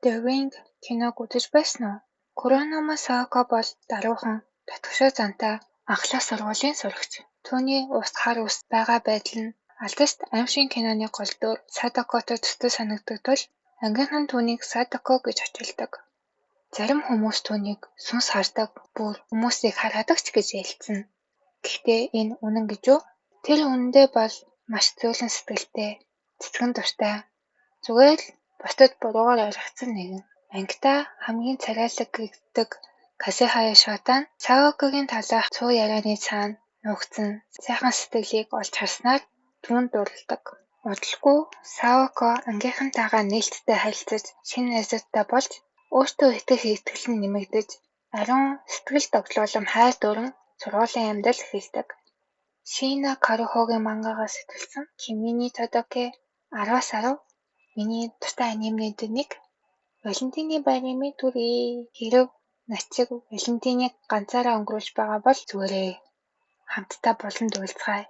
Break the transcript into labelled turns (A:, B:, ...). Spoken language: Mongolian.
A: The Ring киног үзэж байсан уу? Куронома Саако бол даруухан, татгшаа зантай анхлах сургуулийн сурагч. Түүний ус хар ус байгаа байдал нь алдаст аимшиг киноны гол дүр Садакотой төстэй санагддаг тул ангийнхан түүнийг Садако гэж очилдог. Зарим хүмүүс түүнийг сүнс хардаг, бүр хүмүүсийг хараадаг ч гэж ярилцсан. Гэхдээ энэ үнэн гэж үү? Тэр үнэндээ бол маш зөөлөн сэтгэлтэй, цэцгэн дуртай. Зүгээр л бусдад буруугаар ойлгогдсон нэгэн. Ангидаа хамгийн царайлаг гэгддэг Касехая Шота нь Саакогийн талаарх цуу ярианы цаана нуугдсан сайхан сэтгэлийг олж харснаар түүнд дурладаг. Удалгүй Саако ангийнхантайгаа нээлттэй харилцаж шинэ найзуудтай болж өөртөө итгэх итгэл нь нэмэгдэж ариун сэтгэл догтлуулам хайр дууран сургуулийн амьдрал эхэлдэг. Шина Карухогийн мангагаас сэтэлсэн Кимини Тодоке 10-10 миний дуртай анимнууд нэг Валентины байрын минь төрий. Хэрв начиг Валентиныг ганцаараа өнгөрүүлж байгаа бол зүгээрээ хамтдаа болон дуйлцгаая.